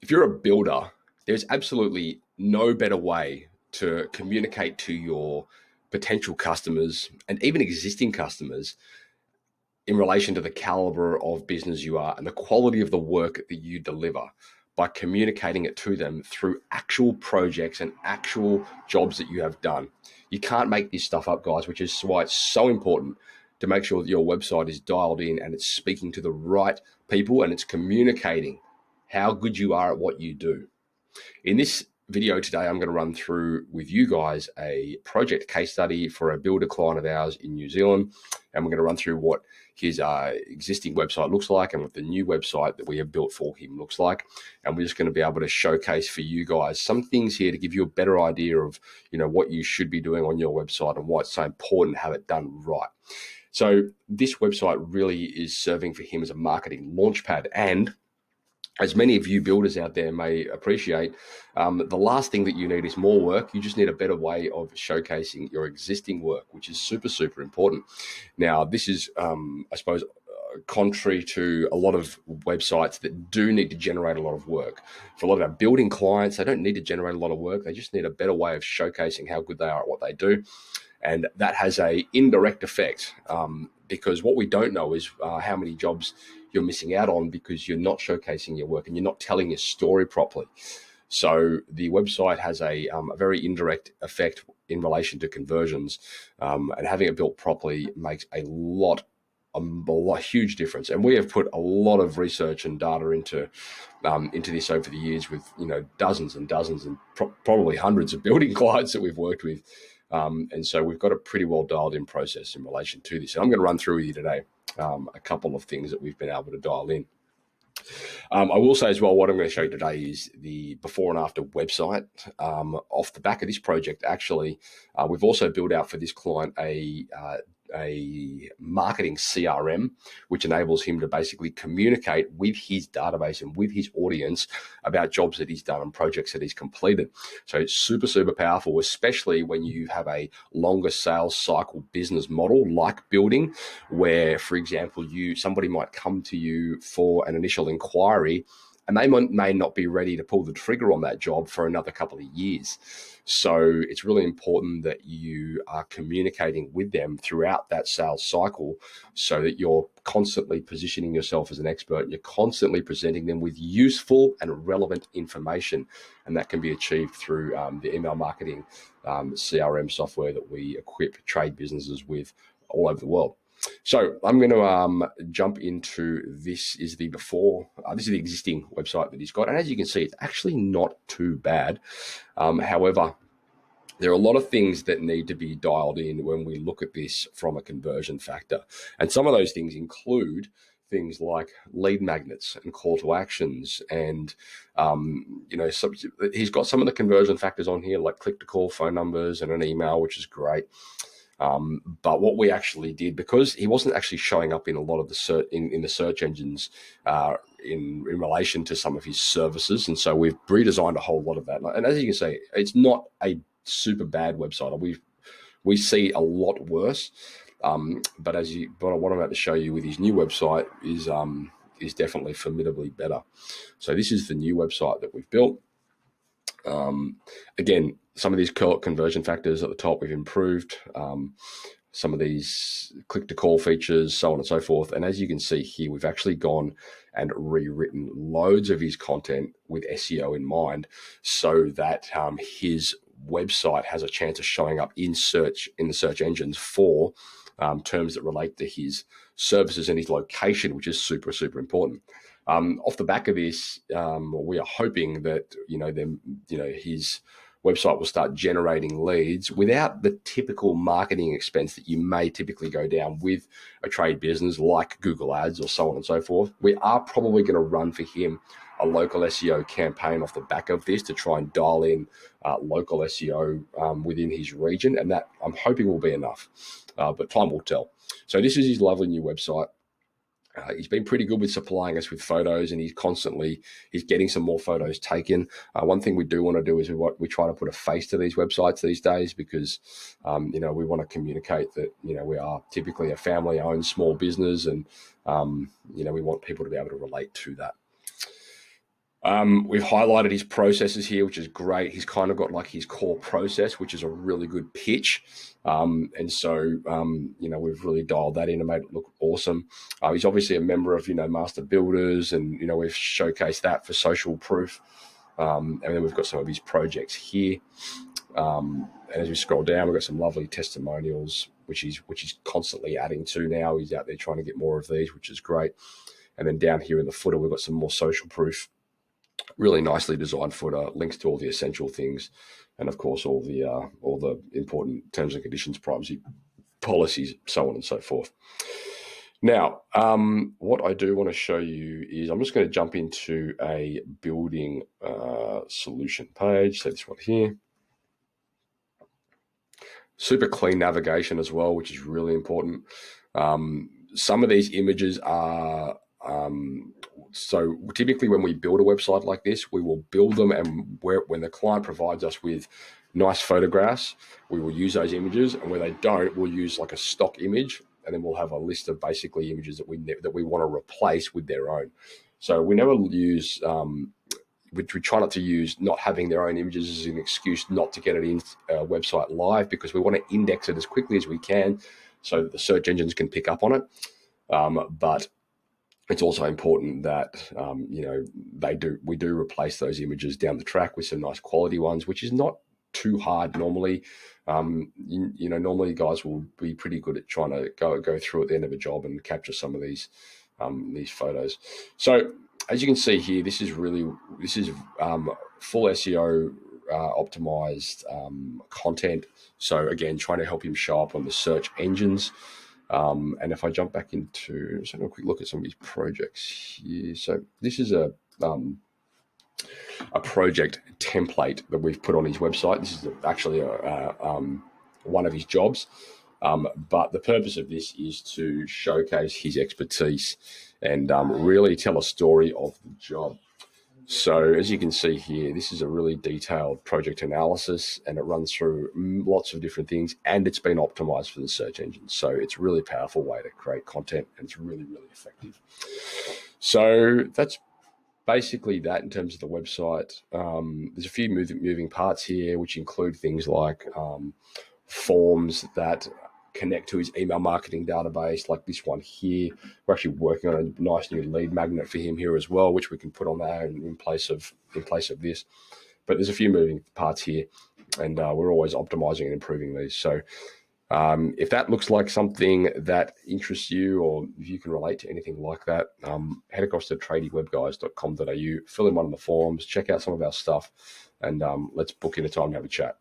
If you're a builder, there's absolutely no better way to communicate to your potential customers and even existing customers in relation to the caliber of business you are and the quality of the work that you deliver by communicating it to them through actual projects and actual jobs that you have done. You can't make this stuff up, guys, which is why it's so important to make sure that your website is dialed in and it's speaking to the right people and it's communicating how good you are at what you do. In this video today, I'm going to run through with you guys a project case study for a builder client of ours in New Zealand. And we're going to run through what his existing website looks like and what the new website that we have built for him looks like. And we're just going to be able to showcase for you guys some things here to give you a better idea of, what you should be doing on your website and why it's so important to have it done right. So this website really is serving for him as a marketing launchpad. And as many of you builders out there may appreciate, the last thing that you need is more work. You just need a better way of showcasing your existing work, which is super, super important. Now, this is, I suppose, contrary to a lot of websites that do need to generate a lot of work. For a lot of our building clients, they don't need to generate a lot of work. They just need a better way of showcasing how good they are at what they do. And that has a indirect effect because what we don't know is how many jobs you're missing out on because you're not showcasing your work and you're not telling your story properly. So the website has a very indirect effect in relation to conversions, and having it built properly makes a huge difference. And we have put a lot of research and data into this over the years with dozens and dozens and probably hundreds of building clients that we've worked with. And so we've got a pretty well dialed in process in relation to this. And I'm going to run through with you today a couple of things that we've been able to dial in. I will say as well, what I'm going to show you today is the before and after website. Off the back of this project, actually, we've also built out for this client a marketing CRM, which enables him to basically communicate with his database and with his audience about jobs that he's done and projects that he's completed. So it's super, super powerful, especially when you have a longer sales cycle business model like building, where, for example, somebody might come to you for an initial inquiry and they may not be ready to pull the trigger on that job for another couple of years. So it's really important that you are communicating with them throughout that sales cycle so that you're constantly positioning yourself as an expert. And you're constantly presenting them with useful and relevant information. And that can be achieved through the email marketing CRM software that we equip trade businesses with all over the world. So I'm going to jump into this is the before. This is the existing website that he's got. And as you can see, it's actually not too bad. However, there are a lot of things that need to be dialed in when we look at this from a conversion factor. And some of those things include things like lead magnets and call to actions. And, he's got some of the conversion factors on here, like click to call, phone numbers, and an email, which is great. But what we actually did, because he wasn't actually showing up in a lot of the search engines in relation to some of his services, and so we've redesigned a whole lot of that. And as you can see, it's not a super bad website. We see a lot worse, but what I'm about to show you with his new website is definitely formidably better. So this is the new website that we've built. Again, some of these conversion factors at the top we've improved, some of these click to call features, so on and so forth. And as you can see here, we've actually gone and rewritten loads of his content with SEO in mind so that his website has a chance of showing up in the search engines for terms that relate to his services and his location, which is super, super important. Off the back of this, we are hoping that his website will start generating leads without the typical marketing expense that you may typically go down with a trade business like Google Ads or so on and so forth. We are probably going to run for him a local SEO campaign off the back of this to try and dial in local SEO within his region, and that I'm hoping will be enough, but time will tell. So this is his lovely new website. He's been pretty good with supplying us with photos, and he's getting some more photos taken. One thing we do want to do is we try to put a face to these websites these days because, we want to communicate that, we are typically a family-owned small business, and, we want people to be able to relate to that. We've highlighted his processes here, which is great. He's kind of got like his core process, which is a really good pitch. And so, we've really dialed that in and made it look awesome. He's obviously a member of, Master Builders, and, we've showcased that for social proof. And then we've got some of his projects here. And as we scroll down, we've got some lovely testimonials, which he's constantly adding to now. He's out there trying to get more of these, which is great. And then down here in the footer, we've got some more social proof, really nicely designed footer, links to all the essential things, and of course all the important terms and conditions, privacy policies, so on and so forth. Now, what I do want to show you is I'm just going to jump into a building solution page. So this one here. Super clean navigation as well, which is really important. Some of these images are so typically when we build a website like this, we will build them, and when the client provides us with nice photographs, we will use those images, and where they don't, we'll use like a stock image, and then we'll have a list of basically images that we want to replace with their own. So we never use we try not to use not having their own images as an excuse not to get it in website live, because we want to index it as quickly as we can so that the search engines can pick up on it. But it's also important that we do replace those images down the track with some nice quality ones, which is not too hard normally. Normally guys will be pretty good at trying to go through at the end of a job and capture some of these photos. So as you can see here, this is full SEO optimized content. So again, trying to help him show up on the search engines. And if I jump back into, just have a quick look at some of these projects here. So this is a project template that we've put on his website. This is actually one of his jobs. But the purpose of this is to showcase his expertise and really tell a story of the job. So as you can see here, this is a really detailed project analysis, and it runs through lots of different things, and it's been optimized for the search engine. So it's a really powerful way to create content, and it's really, really effective. So that's basically that in terms of the website. There's a few moving parts here, which include things like forms that connect to his email marketing database, like this one here. We're actually working on a nice new lead magnet for him here as well, which we can put on there in place of this. But there's a few moving parts here, and we're always optimizing and improving these. So if that looks like something that interests you, or if you can relate to anything like that, head across to tradiewebguys.com.au, fill in one of the forums, check out some of our stuff, and let's book in a time to have a chat.